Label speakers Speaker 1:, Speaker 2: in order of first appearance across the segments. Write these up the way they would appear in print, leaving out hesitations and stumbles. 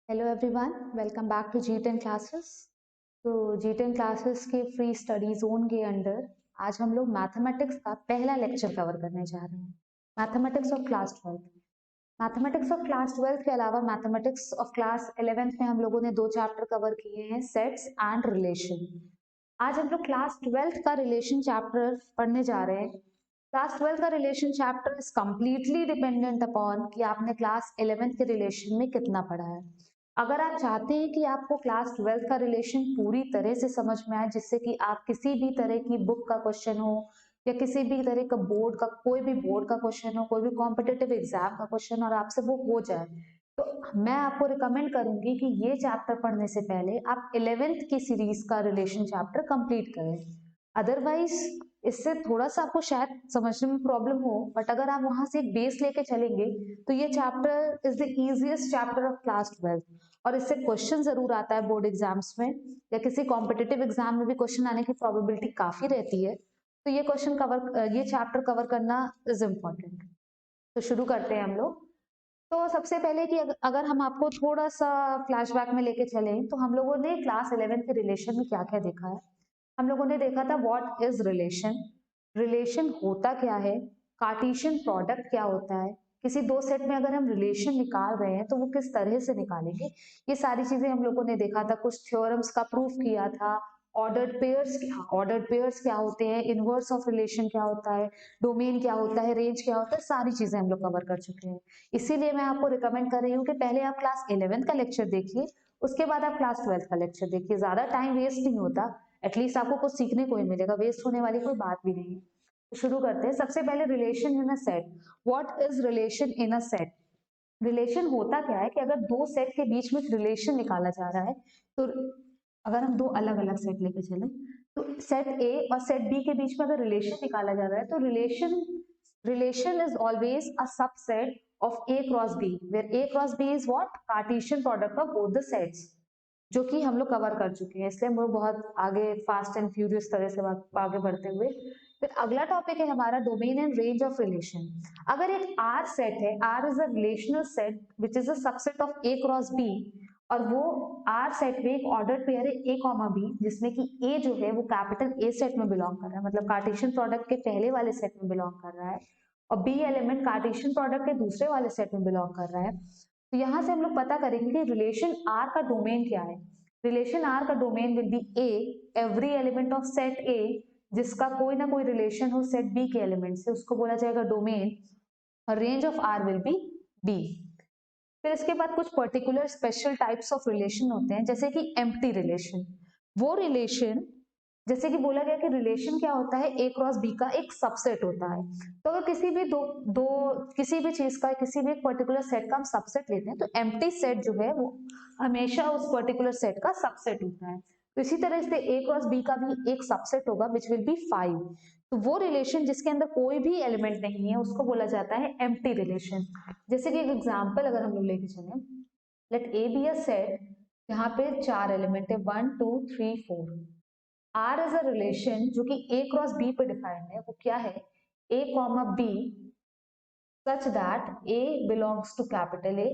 Speaker 1: Hello everyone, welcome back to जी10 classes. तो जी10 क्लासेस के फ्री स्टडी जोन के अंडर आज हम लोग मैथमेटिक्स का पहला लेक्चर कवर करने जा रहे हैं। Mathematics of class 12। Mathematics of class 12 के अलावा मैथमेटिक्स ऑफ क्लास 11th में हम लोगों ने दो चैप्टर कवर किए हैं, सेट्स एंड रिलेशन। आज हम लोग क्लास 12th का रिलेशन चैप्टर पढ़ने जा रहे हैं। क्लास 12th का relation chapter is completely dependent upon कि आपने क्लास 11th के रिलेशन में कितना पढ़ा है। अगर आप चाहते हैं कि आपको क्लास 12th का रिलेशन पूरी तरह से समझ में आए, जिससे कि आप किसी भी तरह की बुक का क्वेश्चन हो या किसी भी तरह का बोर्ड का कोई भी बोर्ड का क्वेश्चन हो, कोई भी कॉम्पिटेटिव एग्जाम का क्वेश्चन और आपसे वो हो जाए, तो मैं आपको रिकमेंड करूंगी कि ये चैप्टर पढ़ने से पहले आप 11th की सीरीज का रिलेशन चैप्टर कंप्लीट करें। अदरवाइज इससे थोड़ा सा आपको शायद समझने में प्रॉब्लम हो, बट अगर आप वहां से एक बेस लेके चलेंगे तो ये chapter is the easiest chapter of class 12 और इससे क्वेश्चन जरूर आता है बोर्ड एग्जाम्स में या किसी कॉम्पिटेटिव एग्जाम में भी क्वेश्चन आने की प्रोबेबिलिटी काफी रहती है। तो ये चैप्टर कवर करना इज इम्पोर्टेंट। तो शुरू करते हैं हम लोग। तो सबसे पहले कि अगर हम आपको थोड़ा सा फ्लैशबैक में लेके चलें तो हम लोगों ने क्लास 11 के रिलेशन में क्या क्या देखा है। हम लोगों ने देखा था व्हाट इज रिलेशन, रिलेशन होता क्या है, कार्टेशियन प्रोडक्ट क्या होता है, किसी दो सेट में अगर हम रिलेशन निकाल रहे हैं तो वो किस तरह से निकालेंगे, ये सारी चीजें हम लोगों ने देखा था। कुछ थ्योरम्स का प्रूफ किया था। ऑर्डर्ड पेयर्स क्या होते हैं, इनवर्स ऑफ रिलेशन क्या होता है, डोमेन क्या होता है, रेंज क्या होता है, सारी चीजें हम लोग कवर कर चुके हैं। इसीलिए मैं आपको रिकमेंड कर रही हूँ कि पहले आप क्लास 11th का लेक्चर देखिए, उसके बाद आप क्लास 12th का लेक्चर देखिए। ज्यादा टाइम वेस्ट नहीं होता, एटलीस्ट आपको कुछ सीखने को ही मिलेगा, वेस्ट होने वाली कोई बात भी नहीं है। तो शुरू करते हैं। सबसे पहले relation in a set. What is relation in a set. Relation होता क्या है कि अगर दो सेट के बीच में रिलेशन निकाला जा रहा है, तो अगर हम दो अलग अलग सेट लेके चले तो सेट ए और सेट बी के बीच में अगर रिलेशन निकाला जा रहा है तो relation is always a subset of A cross B, where A cross B is what, Cartesian product of both the sets, जो कि हम लोग कवर कर चुके हैं। इसलिए हम लोग बहुत आगे फास्ट एंड फ्यूरियस तरह से आगे बढ़ते हुए फिर अगला टॉपिक है हमारा domain and range of relation. अगर एक आर सेट है, R is a relational set which is a subset of A cross B, और वो आर सेट में एक ऑर्डर पेयर है ए कॉमा बी, जिसमें कि ए जो है वो कैपिटल ए सेट में बिलोंग कर रहा है, मतलब कार्टेशियन प्रोडक्ट के पहले वाले सेट में बिलोंग कर रहा है, और बी एलिमेंट कार्टेशियन प्रोडक्ट के दूसरे वाले सेट में बिलोंग कर रहा है। तो यहाँ से हम लोग पता करेंगे कि रिलेशन आर का डोमेन क्या है। रिलेशन आर का domain will be A, every element of set ए जिसका कोई ना कोई रिलेशन हो सेट बी के एलिमेंट से, उसको बोला जाएगा डोमेन, और range of R will be B. फिर इसके बाद कुछ particular special types of relation होते हैं, जैसे कि एम्प्टी रिलेशन। वो रिलेशन, जैसे कि बोला गया कि रिलेशन क्या होता है, ए क्रॉस बी का एक सबसेट होता है। तो अगर किसी भी दो दो किसी भी चीज का किसी भी एक पर्टिकुलर सेट का हम सबसेट लेते हैं तो एम्प्टी सेट जो है वो हमेशा उस पर्टिकुलर सेट का सबसेट होता है। तो इसी तरह से ए क्रॉस बी का भी एक सबसेट होगा विच विल बी 5। तो वो रिलेशन जिसके अंदर कोई भी एलिमेंट नहीं है उसको बोला जाता है एम्प्टी रिलेशन। जैसे कि एक एग्जांपल अगर हम लोग लेके चले, let A be a set, यहाँ पे चार एलिमेंट है 1 2 3 4। आर इज अ रिलेशन जो कि ए क्रॉस बी पे डिफाइंड है, वो क्या है, A comma B such that A belongs to capital A,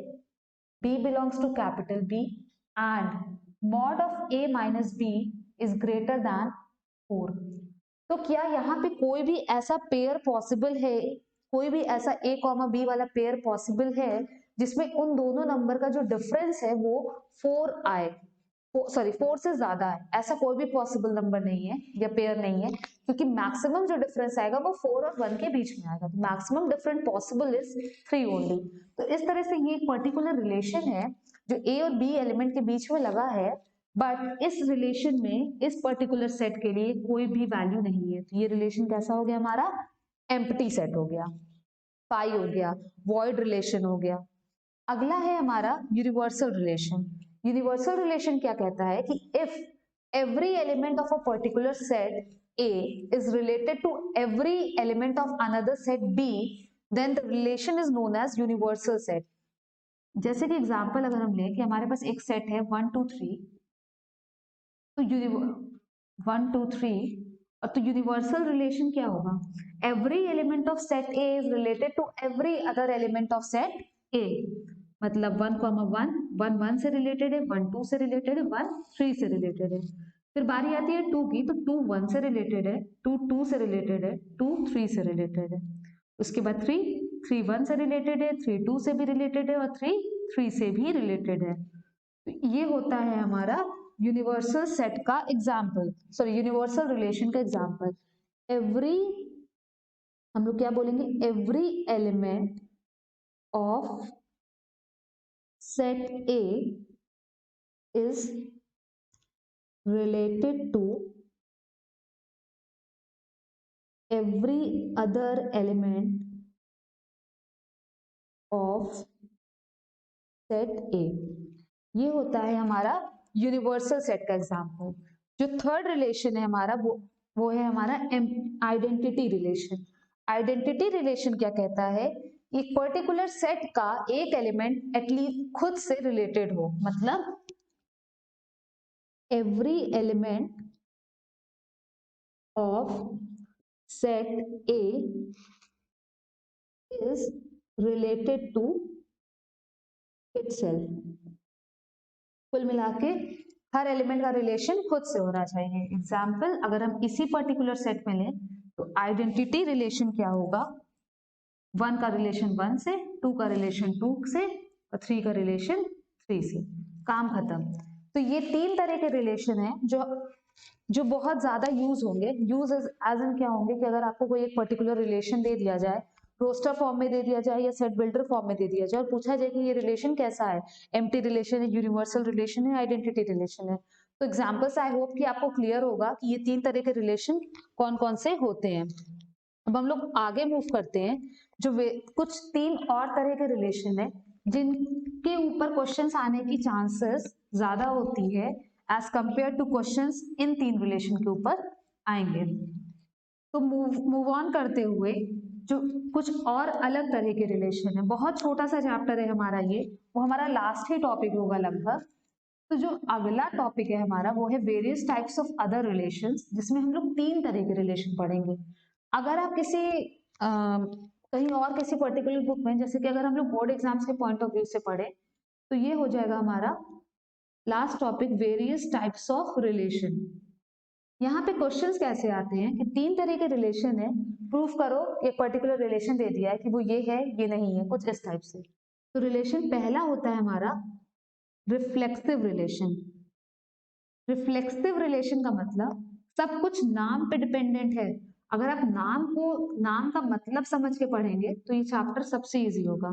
Speaker 1: B belongs to capital B, and mod of A minus B is greater than 4। तो क्या यहाँ पे कोई भी ऐसा पेयर पॉसिबल है, कोई भी ऐसा ए कॉमा बी वाला पेयर पॉसिबल है जिसमें उन दोनों नंबर का जो डिफरेंस है वो 4 आए, सॉरी 4 से ज्यादा है? ऐसा कोई भी पॉसिबल नंबर नहीं है या पेयर नहीं है, क्योंकि मैक्सिमम जो डिफरेंस आएगा वो 4 और 1 के बीच में आएगा। Maximum difference possible is 3 only. तो इस तरह से ये एक पर्टिकुलर रिलेशन है जो ए और बी एलिमेंट के बीच में लगा है, बट इस रिलेशन में इस पर्टिकुलर सेट के लिए कोई भी वैल्यू नहीं है। तो ये रिलेशन कैसा हो गया हमारा, एम्प्टी सेट हो गया, पाई हो गया, वॉइड रिलेशन हो गया। अगला है हमारा यूनिवर्सल रिलेशन। यूनिवर्सल रिलेशन क्या कहता है कि if every element of a particular set A is related to every element of another set B, then the relation is known as universal set. जैसे कि एग्जांपल अगर हम लें कि हमारे पास एक सेट है 1 2 3, तो 1 2 3, और तो यूनिवर्सल रिलेशन क्या होगा, every element of set A is related to every other element of set A. मतलब 1,1 1 1 से रिलेटेड है, 1 2 से रिलेटेड है, 1 3 से रिलेटेड है। फिर बारी आती है 2 की, तो 2 1 से रिलेटेड है, 2 2 से रिलेटेड है, 2 3 से रिलेटेड है। उसके बाद 3 3 1 से रिलेटेड है, 3 2 से भी रिलेटेड है और 3 3 से भी रिलेटेड है। तो ये होता है हमारा यूनिवर्सल सेट का एग्जाम्पल, सॉरी यूनिवर्सल रिलेशन का एग्जाम्पल। एवरी, हम लोग क्या बोलेंगे, every element of set A is related to every other element of set A। ये होता है हमारा यूनिवर्सल सेट का एग्जाम्पल। जो थर्ड रिलेशन है हमारा वो है हमारा आइडेंटिटी रिलेशन। आइडेंटिटी रिलेशन क्या कहता है, एक पर्टिकुलर सेट का एक एलिमेंट एटलीस्ट खुद से रिलेटेड हो, मतलब every element of set A is related to itself। कुल मिला के हर एलिमेंट का रिलेशन खुद से होना चाहिए। एग्जाम्पल, अगर हम इसी पर्टिकुलर सेट में लें तो आइडेंटिटी रिलेशन क्या होगा, 1 का रिलेशन 1 से, 2 का रिलेशन 2 से और 3 का रिलेशन 3 से। काम खत्म। तो ये 3 तरह के रिलेशन है जो बहुत ज्यादा यूज होंगे। यूज एज इन क्या होंगे कि अगर आपको कोई एक पर्टिकुलर रिलेशन दे दिया जाए, रोस्टर फॉर्म में दे दिया जाए या सेट बिल्डर फॉर्म में दे दिया जाए और पूछा जाए कि ये रिलेशन कैसा है, एम्प्टी रिलेशन है, यूनिवर्सल रिलेशन है, आइडेंटिटी रिलेशन है। तो एग्जाम्पल्स आई होप कि आपको क्लियर होगा कि ये 3 तरह के रिलेशन कौन कौन से होते हैं। अब हम लोग आगे मूव करते हैं। जो कुछ 3 और तरह के रिलेशन है जिनके ऊपर क्वेश्चंस आने की चांसेस ज्यादा होती है as compare to questions in 3 relation के ऊपर आएंगे। तो मूव ऑन करते हुए जो कुछ और अलग तरह के रिलेशन है, बहुत छोटा सा चैप्टर है हमारा ये, वो हमारा लास्ट ही टॉपिक होगा लगभग। तो जो अगला टॉपिक है हमारा वो है various types of other relations, जिसमें हम लोग 3 तरह के रिलेशन पढ़ेंगे। अगर आप किसी कहीं और किसी पर्टिकुलर बुक में, जैसे कि अगर हम लोग बोर्ड एग्जाम्स के पॉइंट ऑफ व्यू से पढ़े तो ये हो जाएगा हमारा last topic, various types of relation. यहाँ पे क्वेश्चंस कैसे आते हैं कि 3 तरह के रिलेशन है, प्रूफ करो, एक पर्टिकुलर रिलेशन दे दिया है कि वो ये है ये नहीं है, कुछ इस टाइप से। तो रिलेशन पहला होता है हमारा रिफ्लेक्सिव रिलेशन। रिफ्लेक्सिव रिलेशन का मतलब सब कुछ नाम पे डिपेंडेंट है। अगर आप नाम का मतलब समझ के पढ़ेंगे तो ये चैप्टर सबसे इजी होगा।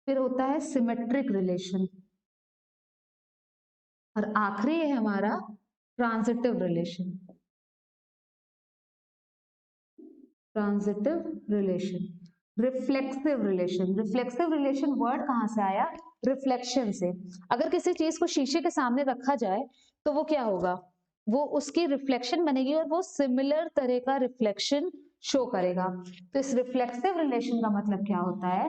Speaker 1: फिर होता है सिमेट्रिक रिलेशन और आखिरी है हमारा transitive relation. Transitive relation, reflexive relation. Reflexive relation word कहां से आया, रिफ्लेक्शन से। अगर किसी चीज को शीशे के सामने रखा जाए तो वो क्या होगा, वो उसकी रिफ्लेक्शन बनेगी और वो सिमिलर तरह का रिफ्लेक्शन शो करेगा। तो इस रिफ्लेक्सिव रिलेशन का मतलब क्या होता है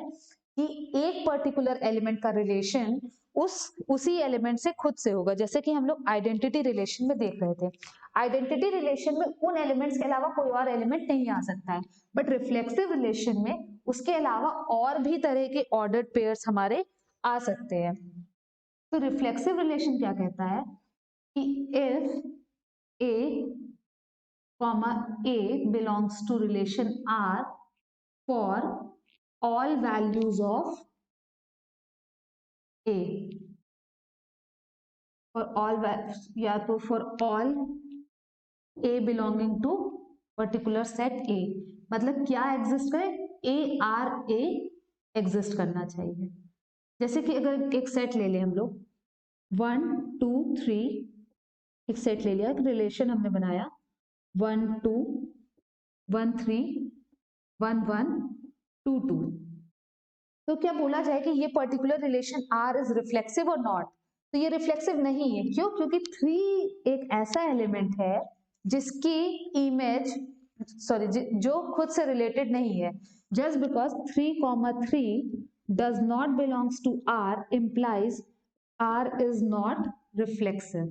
Speaker 1: कि एक पर्टिकुलर एलिमेंट का रिलेशन उसी एलिमेंट से खुद से होगा। जैसे कि हम लोग आइडेंटिटी रिलेशन में देख रहे थे, आइडेंटिटी रिलेशन में उन एलिमेंट्स के अलावा कोई और एलिमेंट नहीं आ सकता है, बट रिफ्लेक्सिव रिलेशन में उसके अलावा और भी तरह के ऑर्डर्ड पेयर्स हमारे आ सकते हैं। तो रिफ्लेक्सिव रिलेशन क्या कहता है कि if A comma A belongs to relation R for all values of A, for all या तो for all A belonging to particular set A, मतलब क्या एग्जिस्ट करे, A एग्जिस्ट करना चाहिए। जैसे कि अगर एक सेट ले लें हम लोग 1 2 3, एक सेट ले लिया, एक रिलेशन हमने बनाया 1 2 1 3 1 1 2 2। तो क्या बोला जाए कि ये particular relation R is reflexive और नॉट, तो ये रिफ्लेक्सिव नहीं है। क्यों, क्योंकि 3 एक ऐसा एलिमेंट है जिसकी इमेज जो खुद से रिलेटेड नहीं है। Just because 3,3 does not belongs to R implies R is not reflexive।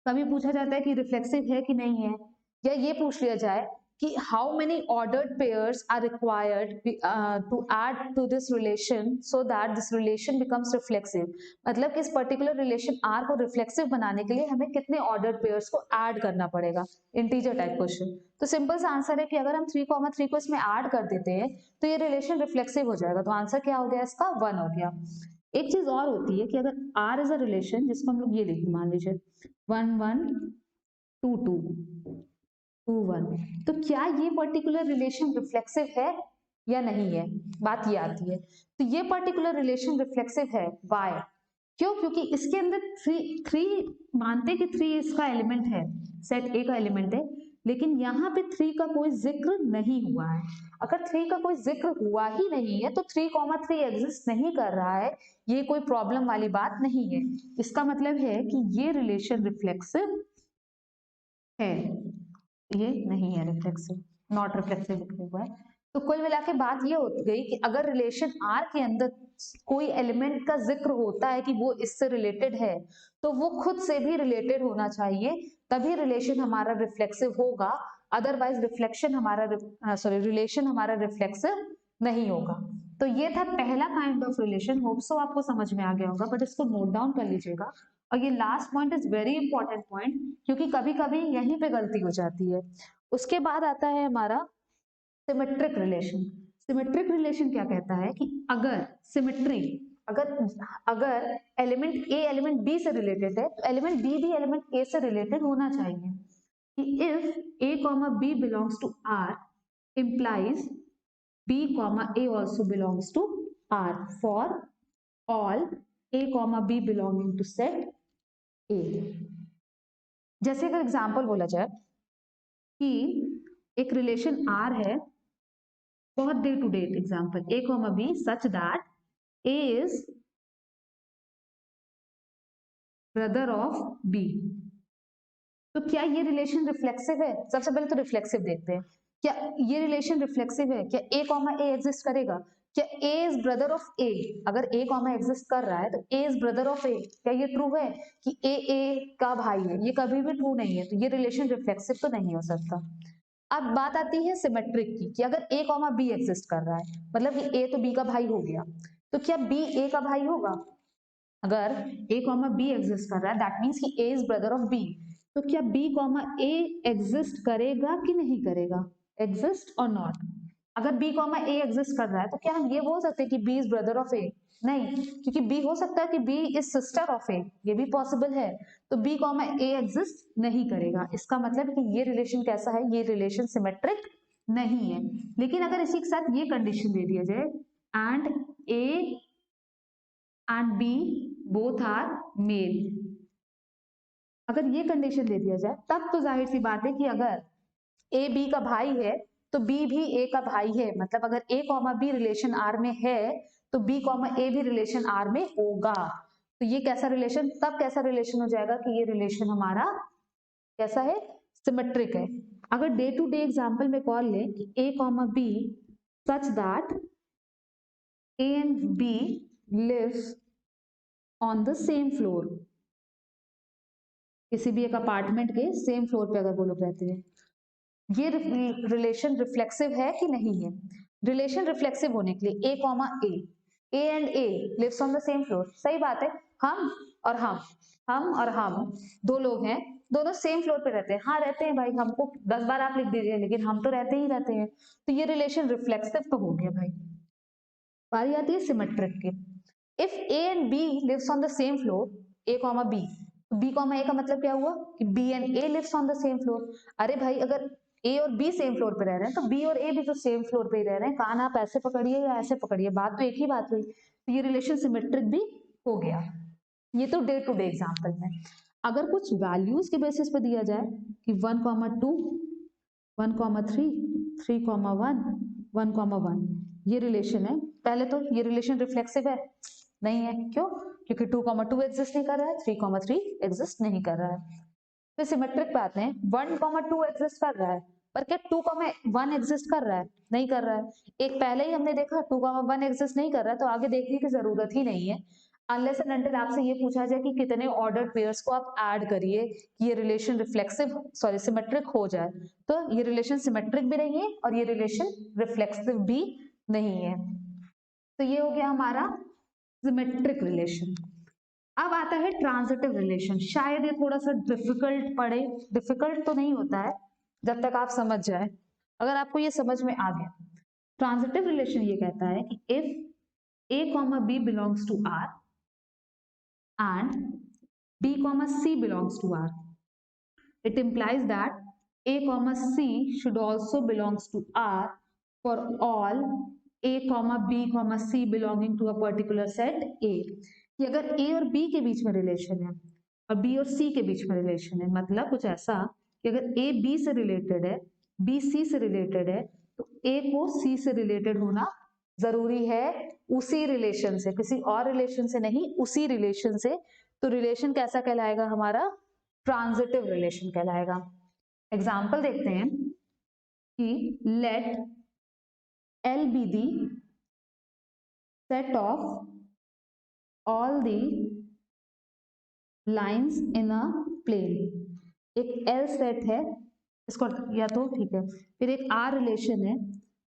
Speaker 1: कभी पूछा जाता है कि रिफ्लेक्सिव है कि नहीं है, या ये पूछ लिया जाए कि how many ordered pairs are required to add to this relation so that this relation becomes reflexive. मतलब कि इस पर्टिकुलर रिलेशन आर को रिफ्लेक्सिव बनाने के लिए हमें कितने ऑर्डर्ड पेयर्स को ऐड करना पड़ेगा, इंटीजर टाइप क्वेश्चन। तो सिंपल सा आंसर है कि अगर हम 3,3 को इसमें ऐड कर देते हैं तो ये रिलेशन रिफ्लेक्सिव हो जाएगा। तो आंसर क्या हो गया इसका? 1 हो गया। एक चीज और होती है कि अगर R इज अ रिलेशन, जिसको हम लोग ये लिखें, मान लीजिए 1 1 2 2 2 1, तो क्या ये पर्टिकुलर रिलेशन रिफ्लेक्सिव है या नहीं है? बात ये आती है। तो ये पर्टिकुलर रिलेशन रिफ्लेक्सिव है। वाई? क्यों? क्योंकि इसके अंदर थ्री मानते कि 3 इसका एलिमेंट है, सेट ए का एलिमेंट है, लेकिन यहाँ पे 3 का कोई जिक्र नहीं हुआ है। अगर 3 का कोई जिक्र हुआ ही नहीं है तो 3,3 एग्जिस्ट नहीं कर रहा है, ये कोई प्रॉब्लम वाली बात नहीं है। इसका मतलब है कि ये रिलेशन रिफ्लेक्सिव है, ये नहीं है रिफ्लेक्सिव, नॉट रिफ्लेक्सिव लिखा हुआ है। तो कुल मिला के बात ये हो गई कि अगर रिलेशन आर के अंदर कोई एलिमेंट का जिक्र होता है कि वो इससे रिलेटेड है, तो वो खुद से भी रिलेटेड होना चाहिए, तभी रिलेशन हमारा रिफ्लेक्सिव होगा। अदरवाइज रिफ्लेक्शन हमारा रिलेशन हमारा रिफ्लेक्सिव नहीं होगा। तो ये था पहला kind of relation. Hope so आपको समझ में आ गया होगा, बट इसको नोट डाउन कर लीजिएगा। और ये last point is very important point, क्योंकि कभी कभी यहीं पे गलती हो जाती है। उसके बाद आता है हमारा सिमेट्रिक रिलेशन। सिमेट्रिक रिलेशन क्या कहता है कि अगर सिमेट्री, अगर अगर एलिमेंट ए एलिमेंट बी से रिलेटेड है तो एलिमेंट बी भी एलिमेंट ए से रिलेटेड होना चाहिए। कि if A comma B belongs to R implies b comma a also belongs to R for all a comma b belonging to set A। जैसे अगर एग्जांपल बोला जाए कि एक रिलेशन R है, बहुत day to date example, a comma b such that A is brother of B। तो क्या ये रिलेशन रिफ्लेक्सिव है? सबसे पहले तो रिफ्लेक्सिव देखते हैं। क्या ये रिलेशन रिफ्लेक्सिव है? क्या a कॉमा a एग्जिस्ट करेगा? क्या a is brother of a? अगर a कॉमा एग्जिस्ट कर रहा है तो a is brother of a, क्या ये ट्रू है कि a का भाई है? ये कभी भी ट्रू नहीं है, तो ये रिलेशन रिफ्लेक्सिव तो नहीं हो सकता। अब बात आती है सिमेट्रिक की, कि अगर a कॉमा b एग्जिस्ट कर रहा है, मतलब कि a तो b का भाई हो गया, तो क्या b a का भाई होगा? अगर a कॉमा b एग्जिस्ट कर रहा है दैट मीन्स कि a is brother of b, तो क्या b कॉमा a एग्जिस्ट करेगा कि नहीं करेगा? एग्जिस्ट और नॉट? अगर b कॉमा a एग्जिस्ट कर रहा है तो क्या हम ये बोल सकते हैं कि b is brother of a? नहीं, क्योंकि b हो सकता है कि b is sister of a, ये भी पॉसिबल है। तो b कॉमा a एग्जिस्ट नहीं करेगा। इसका मतलब कि ये रिलेशन कैसा है? ये रिलेशन सिमेट्रिक नहीं है। लेकिन अगर इसी के साथ ये कंडीशन दे दिया जाए and a and b both are male, अगर ये कंडीशन दे दिया जाए तब तो जाहिर सी बात है कि अगर ए बी का भाई है तो बी भी ए का भाई है। मतलब अगर ए कॉमा बी रिलेशन आर में है तो बी कॉमा ए भी रिलेशन आर में होगा। तो ये कैसा रिलेशन, तब कैसा रिलेशन हो जाएगा कि ये रिलेशन हमारा कैसा है? सिमेट्रिक है। अगर डे टू डे एग्जाम्पल में कॉल लें कि A comma B such that A and B lives on the same floor, किसी भी एक अपार्टमेंट के सेम फ्लोर पे अगर वो लोग रहते हैं, ये रिलेशन रिफ्लेक्सिव है कि नहीं है? रिलेशन रिफ्लेक्सिव होने के लिए A comma A and A lives on the same floor, सही बात है। हम और हम दो लोग हैं, दोनों सेम फ्लोर पे रहते हैं। हाँ रहते हैं भाई, हमको 10 बार आप लिख दीजिए लेकिन हम तो रहते ही रहते हैं, तो ये रिलेशन रिफ्लेक्सिव तो हो गया भाई। बारी आती है सिमेट्रिक की। If A and B lives on the same floor, A comma B, B comma A का मतलब क्या हुआ कि B and A lives on the same floor. अरे भाई अगर ए और बी सेम फ्लोर पे रह रहे हैं तो बी और ए भी तो सेम फ्लोर पे ही रह रहे हैं। कान आप ऐसे पकड़िए या ऐसे पकड़िए, बात तो एक ही बात हुई। तो ये रिलेशन सिमेट्रिक भी हो गया। ये तो डे टू डे एग्जाम्पल में। अगर कुछ वैल्यूज के बेसिस पे दिया जाए कि 1,2 1,3 3,1 1,1 ये रिलेशन है, पहले तो ये रिलेशन रिफ्लेक्सिव है नहीं है। क्यों? क्योंकि 2,2 एग्जिस्ट नहीं कर रहा है, 3,3 एग्जिस्ट नहीं कर रहा है। फिर सिमेट्रिक बात है, 1,2 एग्जिस्ट कर रहा है, पर क्या 2,1 एग्जिस्ट कर रहा है? नहीं कर रहा है। एक पहले ही हमने देखा 2,1 एग्जिस्ट नहीं कर रहा है, तो आगे देखने की जरूरत ही नहीं है। अनलेस एंड अनटिल आपसे ये पूछा जाए कि कितने ऑर्डर्ड पेयर्स को आप ऐड करिए कि ये रिलेशन रिफ्लेक्सिव सिमेट्रिक हो जाए, तो ये रिलेशन सिमेट्रिक भी नहीं है और ये रिलेशन रिफ्लेक्सिव भी नहीं है। तो ये हो गया हमारा सिमेट्रिक रिलेशन। अब आता है ट्रांजिटिव रिलेशन। शायद ये थोड़ा सा डिफिकल्ट पड़े, डिफिकल्ट तो नहीं होता है जब तक आप समझ जाए। अगर आपको ये समझ में आ गया, ट्रांजिटिव रिलेशन ये कहता है कि if a comma b belongs to R and b comma c belongs to R, it implies that a comma c should also belongs to R for all a comma b comma c belonging to a particular set A। कि अगर a और b के बीच में relation है और b और c के बीच में रिलेशन है, मतलब कुछ ऐसा कि अगर a b से रिलेटेड है, b c से रिलेटेड है, तो a को c से रिलेटेड होना जरूरी है उसी रिलेशन से, किसी और रिलेशन से नहीं, उसी रिलेशन से। तो रिलेशन कैसा कहलाएगा हमारा? ट्रांजिटिव रिलेशन कहलाएगा। एग्जाम्पल देखते हैं कि let L be the set of all the lines in a plane। एक L सेट है, इसको या तो ठीक है, फिर एक R रिलेशन है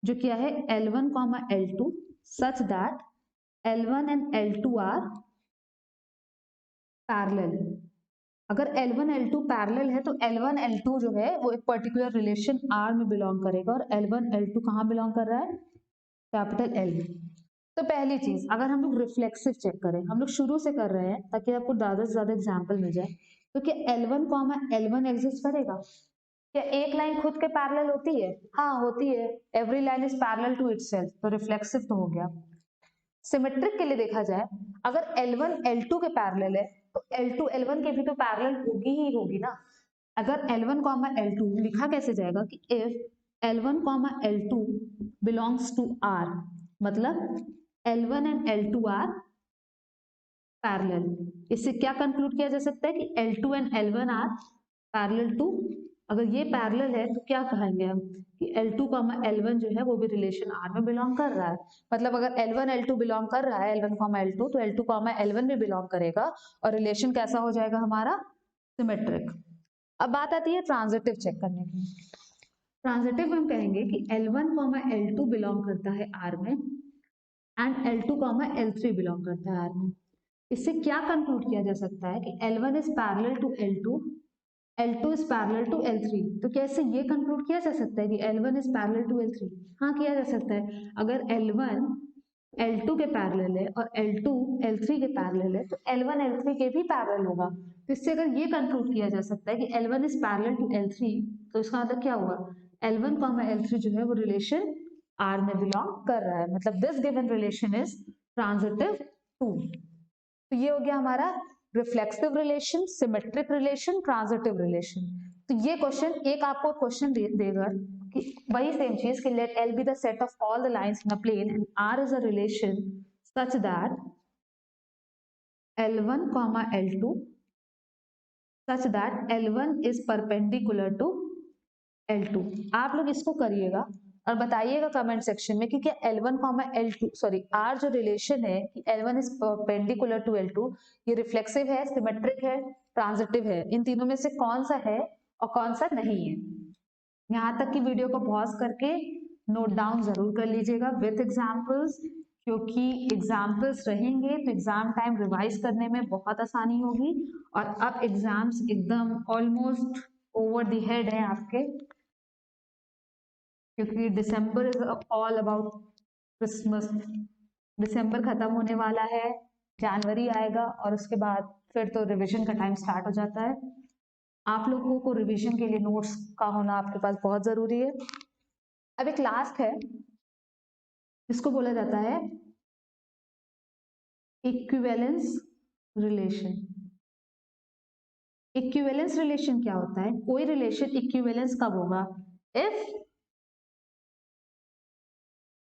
Speaker 1: जो क्या है L1, L2 such that L1 and L2 are parallel। अगर L1 L2 पैरेलल है तो L1 L2 जो है वो एक पर्टिकुलर रिलेशन R में बिलोंग करेगा और L1 L2 कहाँ बिलोंग कर रहा है? Capital L। तो पहली चीज, अगर हम लोग रिफ्लेक्सिव चेक करें, हम लोग शुरू से कर रहे हैं ताकि आपको ज्यादा से ज्यादा एग्जाम्पल मिल जाए, तो क्या L1 L1 एग्जिस्ट करेगा? क्या एक लाइन खुद के पैरेलल होती है? हाँ होती है, every line is parallel to itself, तो रिफ्लेक्सिव तो हो गया। सिमेट्रिक के लिए देखा जाए, अगर L1 L2 के पैरेलल है तो L2 L1 के भी तो पैरेलल होगी ही होगी ना। अगर L1 L2 लिखा कैसे जाएगा कि if L1 L2 belongs to R, मतलब L1 and L2 are parallel. इससे क्या कंक्लूड किया जा सकता है कि L2 and L1 are parallel to, अगर ये पैरेलल है तो क्या कहेंगे हम कि L2 L1 जो है वो भी रिलेशन R में बिलोंग कर रहा है। मतलब अगर L1 L2 बिलोंग कर रहा है, L1 L2, तो L2 L1 भी बिलोंग करेगा और रिलेशन कैसा हो जाएगा हमारा? सिमेट्रिक। अब बात आती है ट्रांजिटिव चेक करने की। ट्रांजिटिव हम कहेंगे कि L1 L2 बिलोंग करता है R में एंड L2 L3 बिलोंग करता है R में। इससे क्या कंक्लूड किया जा सकता है कि L1 is parallel to L2, L2 is parallel to L3। तो कैसे ये कंक्लूड किया जा सकता है कि L1 is parallel to L3? हाँ किया जा सकता है। अगर L1 L2 के पैरेलल है और L2 L3 के पैरेलल है तो L1 L3 के भी पैरेलल होगा। तो इससे अगर ये कंक्लूड किया जा सकता है कि L1 is parallel to L3, तो इसका मतलब क्या हुआ? L1 L3 जो है वो रिलेशन R में बिलोंग कर रहा है, मतलब this given relation is transitive too. तो ये हो गया हमारा reflexive relation, symmetric relation, transitive relation. तो ये क्वेश्चन, एक आपको क्वेश्चन देगा कि वही सेम चीज कि let L be the set of all the lines in a plane and R is a relation such that L1 L2 such that L1 is perpendicular to L2। आप लोग इसको करिएगा और बताइएगा कमेंट सेक्शन में कि क्या L1 L2 सॉरी R जो रिलेशन है कि L1 is perpendicular to L2, ये रिफ्लेक्सिव है, सिमेट्रिक है, ट्रांजिटिव है, इन तीनों में से कौन सा है और कौन सा नहीं है। यहाँ तक की वीडियो को पॉज करके नोट डाउन जरूर कर लीजिएगा विथ एग्जाम्पल्स, क्योंकि एग्जाम्पल्स रहेंगे तो एग्जाम टाइम रिवाइज करने में बहुत आसानी होगी। और अब एग्जाम्स एकदम ऑलमोस्ट ओवर द हेड है आपके, क्योंकि दिसंबर इज ऑल अबाउट क्रिसमस। दिसंबर खत्म होने वाला है, जनवरी आएगा और उसके बाद फिर तो रिवीजन का टाइम स्टार्ट हो जाता है। आप लोगों को रिवीजन के लिए नोट्स का होना आपके पास बहुत जरूरी है। अब एक लास्ट है, इसको बोला जाता है इक्विवेलेंस रिलेशन। इक्विवेलेंस रिलेशन क्या होता है? कोई रिलेशन इक्विवेलेंस कब होगा? इफ,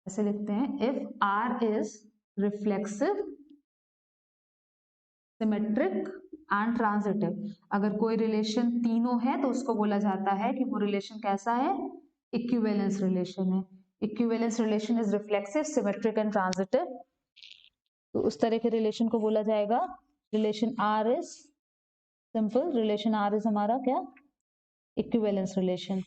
Speaker 1: ऐसे लिखते हैं, if R is reflexive, symmetric and transitive. अगर कोई रिलेशन तीनों है तो उसको बोला जाता है कि वो रिलेशन कैसा है? इक्विवेलेंस रिलेशन है। Equivalence relation is reflexive, symmetric and transitive. तो उस तरह के रिलेशन को बोला जाएगा relation R is simple, relation R is हमारा क्या, इक्विवेलेंस रिलेशन।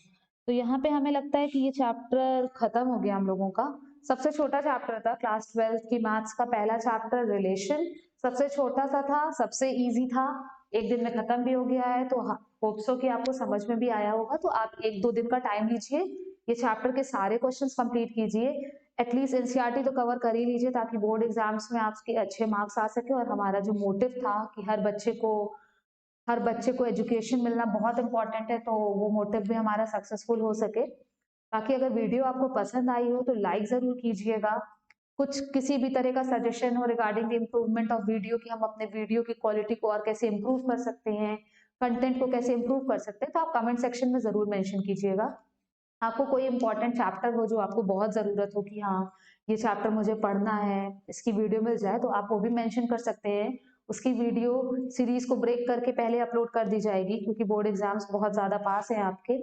Speaker 1: तो यहाँ पे हमें लगता है कि ये चैप्टर खत्म हो गया हम लोगों का। सबसे छोटा चैप्टर था क्लास 12 की मैथ्स का पहला चैप्टर रिलेशन, सबसे छोटा सा था, सबसे इजी था, एक दिन में खत्म भी हो गया है। तो होप्सो कि आपको समझ में भी आया होगा। तो आप 1-2 दिन का टाइम लीजिए, ये चैप्टर के सारे क्वेश्चंस कंप्लीट कीजिए, एटलीस्ट एनसीईआरटी तो कवर कर ही लीजिए ताकि बोर्ड एग्जाम्स में आपके अच्छे मार्क्स आ सके। और हमारा जो मोटिव था कि हर बच्चे को एजुकेशन मिलना बहुत इंपॉर्टेंट है, तो वो मोटिव भी हमारा सक्सेसफुल हो सके। बाकी अगर वीडियो आपको पसंद आई हो तो लाइक जरूर कीजिएगा। कुछ किसी भी तरह का सजेशन हो regarding the improvement of video कि हम अपने वीडियो की क्वालिटी को और कैसे इम्प्रूव कर सकते हैं, कंटेंट को कैसे इम्प्रूव कर सकते हैं, तो आप कमेंट सेक्शन में जरूर मेंशन कीजिएगा। आपको कोई इंपॉर्टेंट चैप्टर हो जो आपको बहुत जरूरत हो कि हाँ ये चैप्टर मुझे पढ़ना है, इसकी वीडियो मिल जाए, तो आप वो भी मेंशन कर सकते हैं। उसकी वीडियो सीरीज को ब्रेक करके पहले अपलोड कर दी जाएगी क्योंकि बोर्ड एग्जाम्स बहुत ज्यादा पास हैं आपके।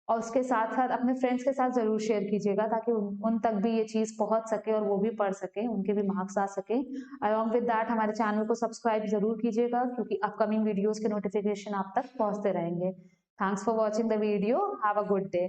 Speaker 1: और उसके साथ साथ अपने फ्रेंड्स के साथ जरूर शेयर कीजिएगा ताकि उन तक भी ये चीज पहुंच सके और वो भी पढ़ सके, उनके भी मार्क्स आ सके। अलॉन्ग विद दैट हमारे चैनल को सब्सक्राइब जरूर कीजिएगा क्योंकि अपकमिंग वीडियोस के नोटिफिकेशन आप तक पहुंचते रहेंगे। Thanks for watching the video, have a good day.